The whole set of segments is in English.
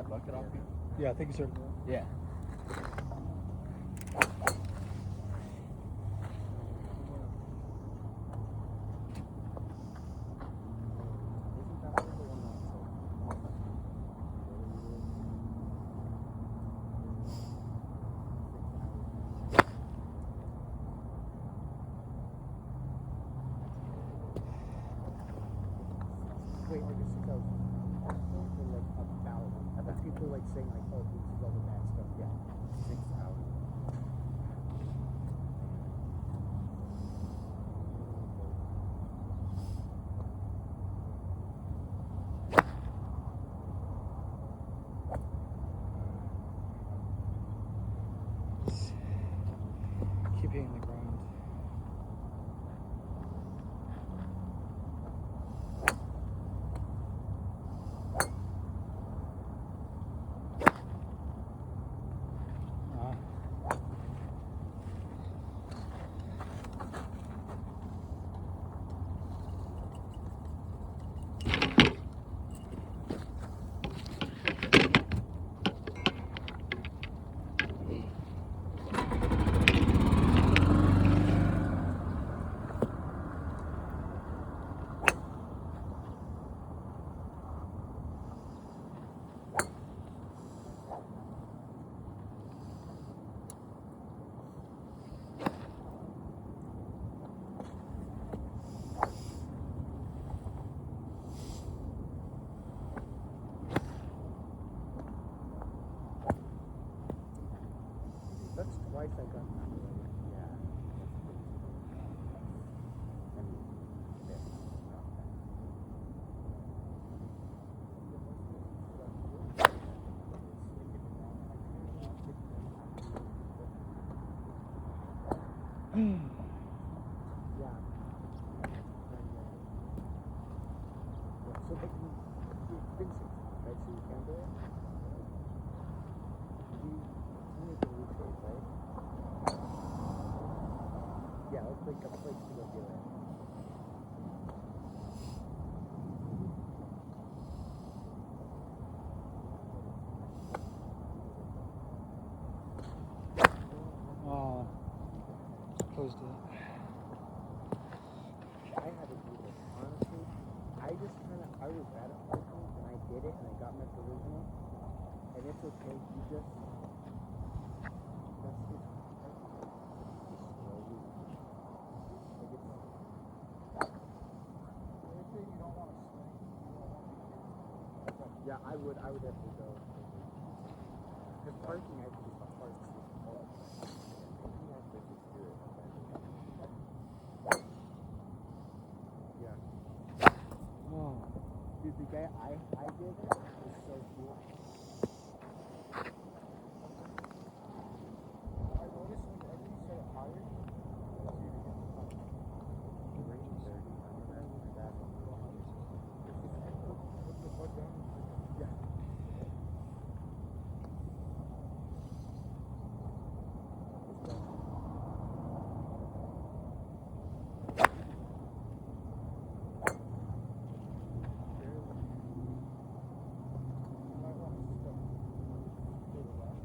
Bucket off you? Yeah, thank you, sir. Yeah. Wait, like this is like about people like saying like, oh, this is all the bad stuff. Yeah, 6 hours. Keep hitting the ground. That's twice I got nominated. Yeah. Yeah. So but you've been 6 months, right? So you can do it? You need to retrace, right? Yeah, let's pick a place to go do it. Oh, closed it. I had to do this. Honestly, I just original, and it's okay. You just that's just slowly. Like it's. If you don't want to swing, you don't want to be Yeah, I would definitely go. Because parking, I think, is the hardest thing of all. You have to just do it. Yeah. Oh. Dude, the guy I did it was so cool. I noticed whenever you set it higher, it's easier to get the punch. The range is 30. I mean, I was that on the wall. Put the butt down and stick it. Yeah. You might want to step further left.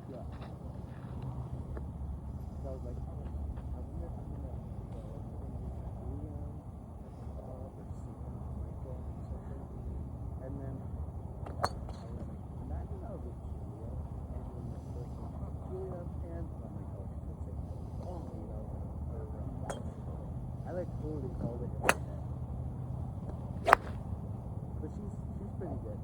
Yeah. So I was like, I wonder if I'm gonna go Julian or Michael or something. And then I was like, imagine I was with Julia and then the first one, Julia and I'm like, oh, she's gonna say, oh, you know, or I like totally called it in my head. But she's pretty good.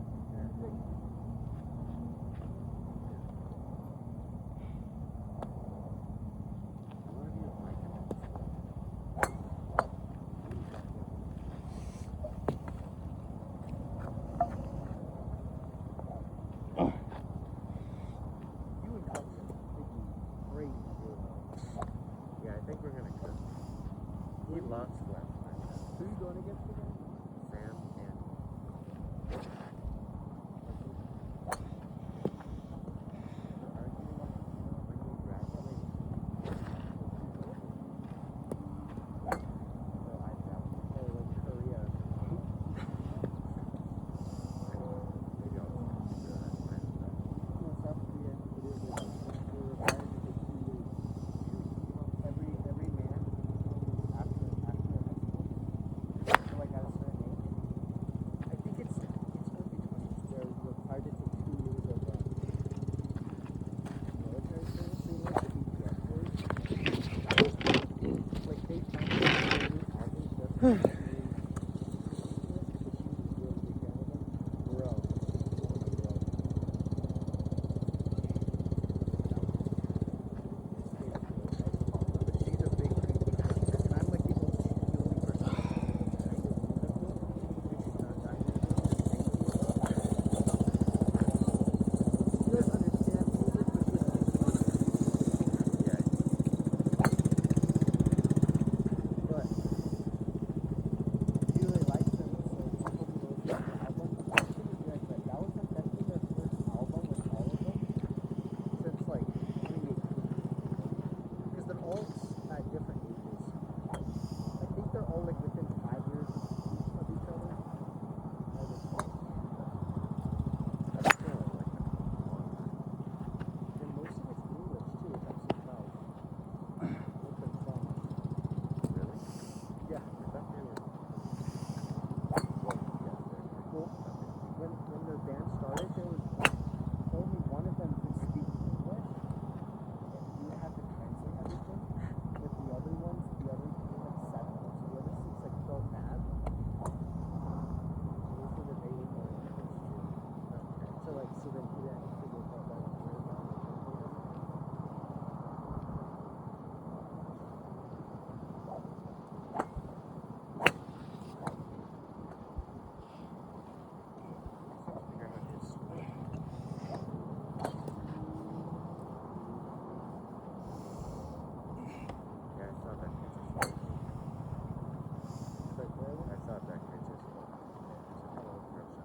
You and Kelsey are freaking crazy good. Yeah, I think we're gonna cook. He lost last night. Who are you going against again? Sam and maybe I'll just do that next time. I think it's early 20s. They're required to take 2 years of military service. They like the BPS boys. Like they found housing just for bro. She's a big creepy princess, and I'm like the only person that she's not dying. You guys understand music, but you don't. Yeah, But she really likes them, so she told me to listen to the album. That was their first album with all of them since like 2018. Because they're all at different ages. I think they're all like within 5 years of each other. All the songs. I feel like And most of it's English too, which I'm surprised. With their songs. really? Yeah. I thought they were. Well, when their band started, there was only one of them could speak English. You would have to translate everything. But the other ones, they had 7 of them. So the other 6 like felt bad. So they said that they would know English too. So like, so then he didn't, because they felt bad. They were down to translate everything. You're gonna just. Yeah, I saw that picture. But where I saw that picture. It's a fellow person.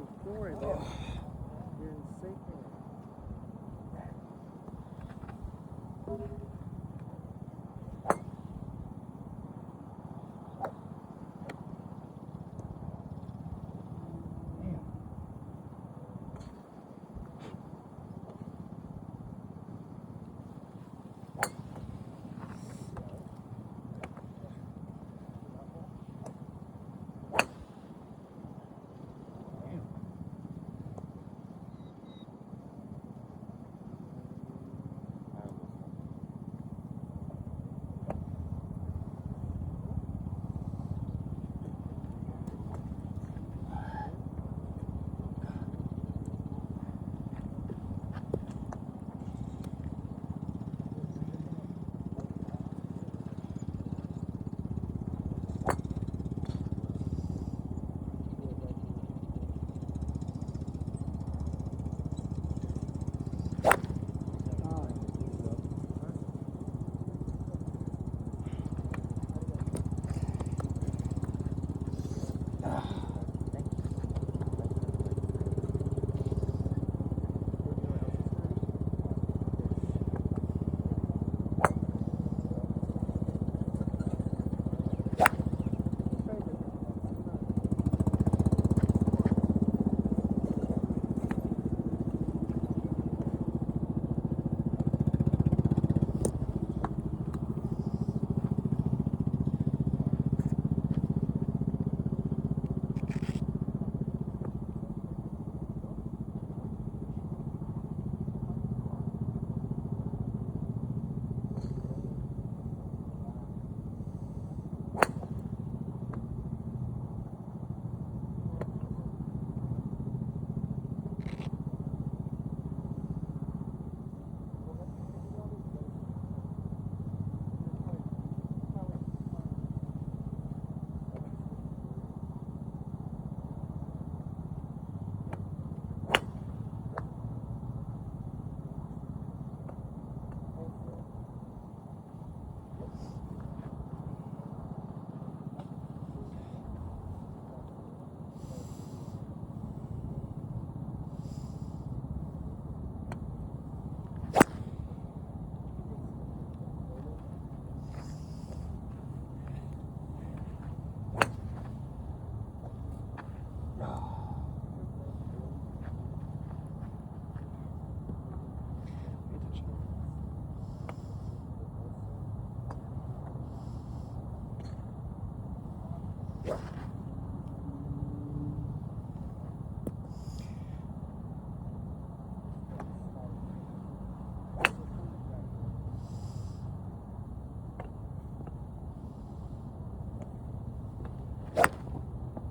fine. Don't worry, man. You're in safe hands.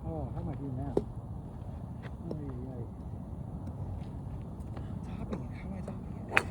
Oh, how am I doing now? Ay, ay, ay. Topping it. How am I topping it?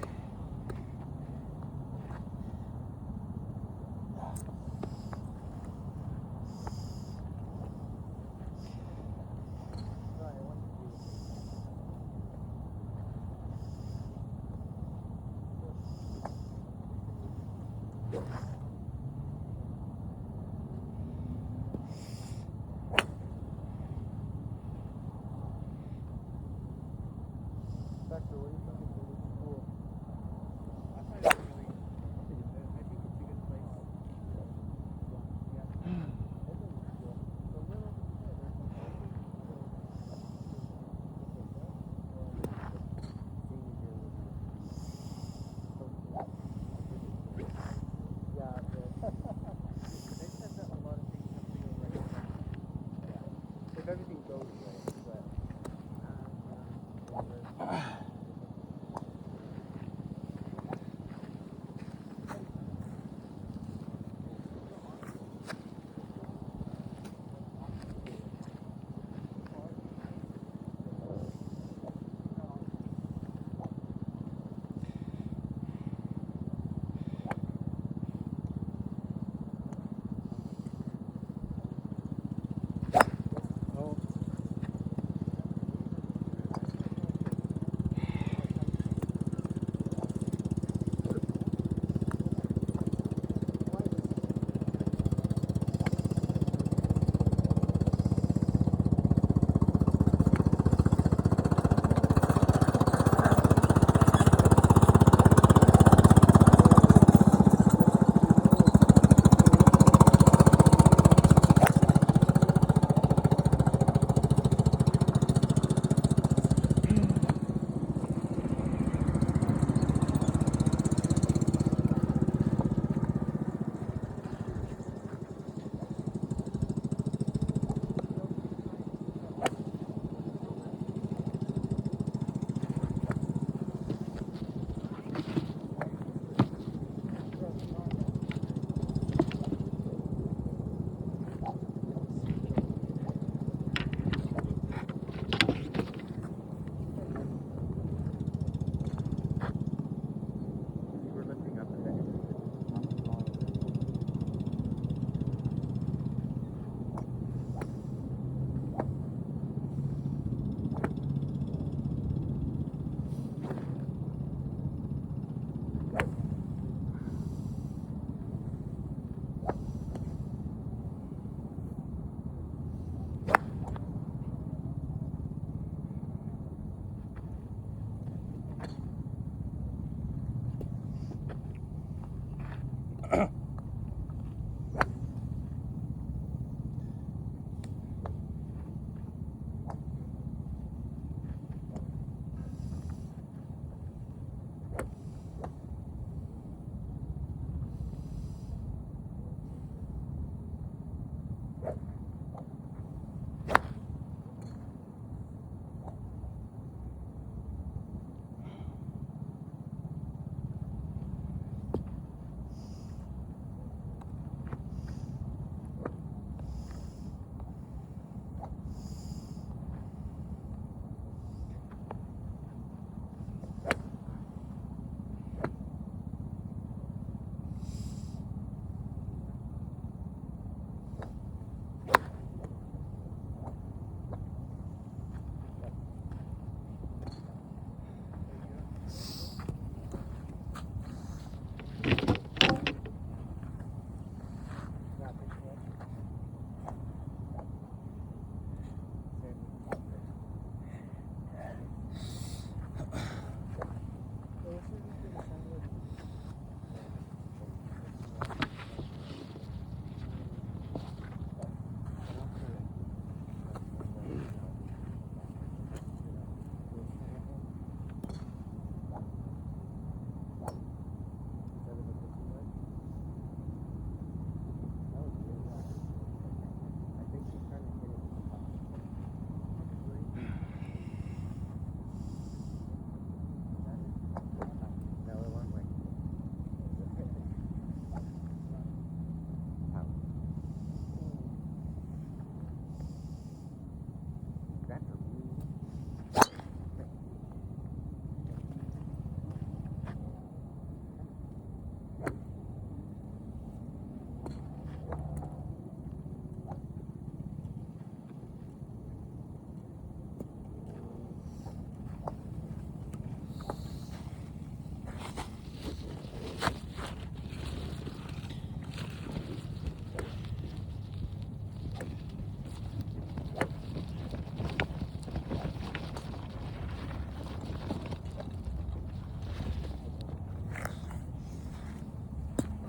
Factor, what do you think is really cool? I find it really. I think it's a good place. They said that a lot of things have to go right. If everything goes right, but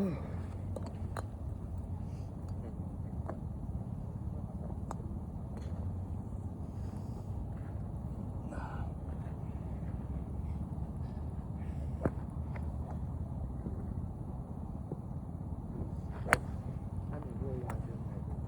I mean, really, I do maybe.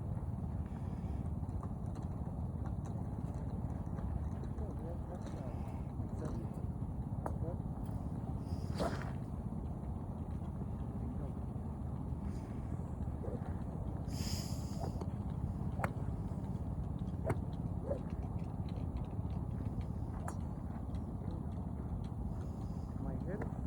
My head is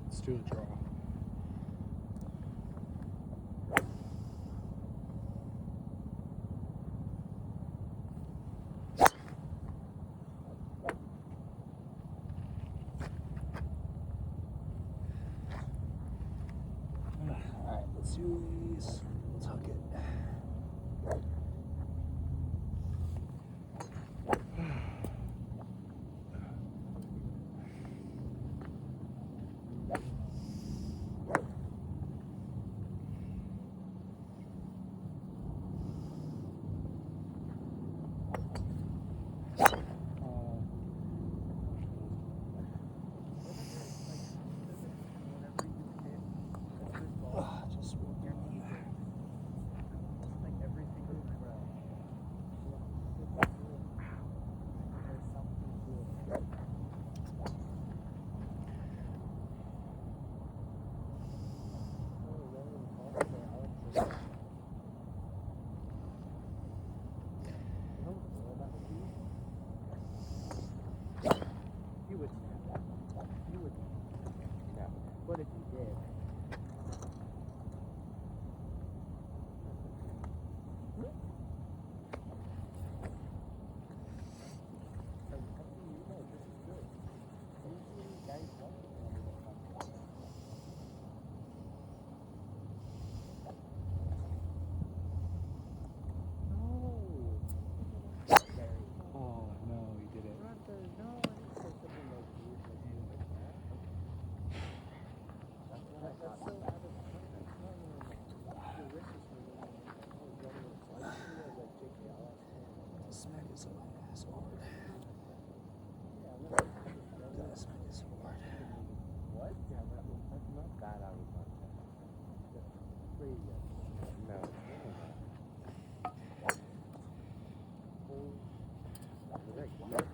Let's do a draw. Alright, let's do these. Tuck it. Just move your knee. that I would not tell. Pretty good. No, it's really not. Is that good?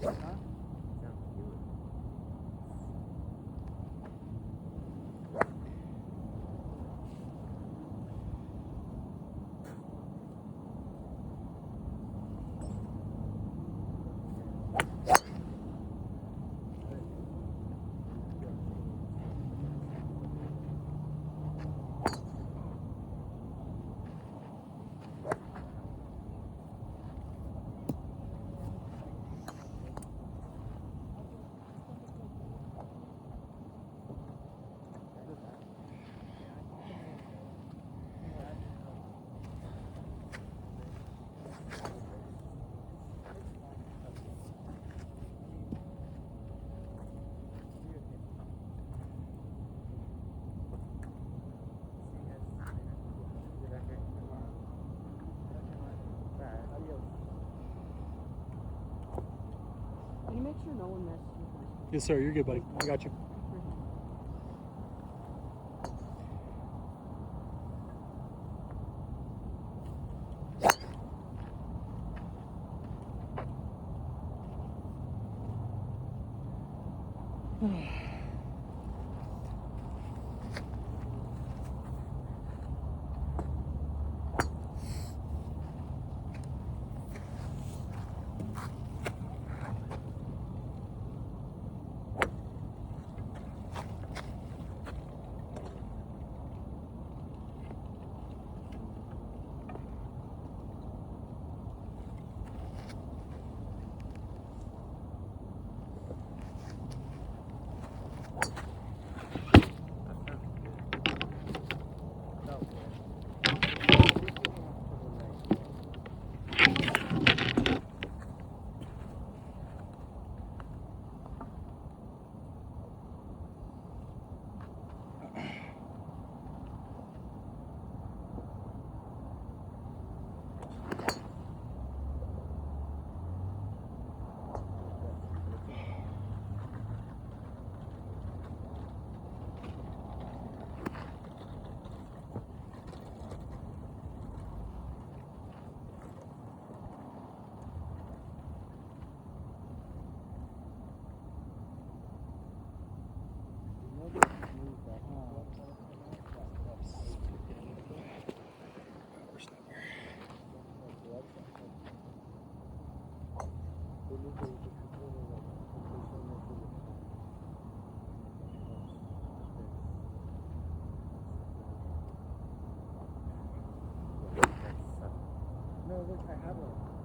Huh? Sounds good. Can you make sure no one messes with this? Yes, sir. You're good, buddy. I got you. No, look, I have one.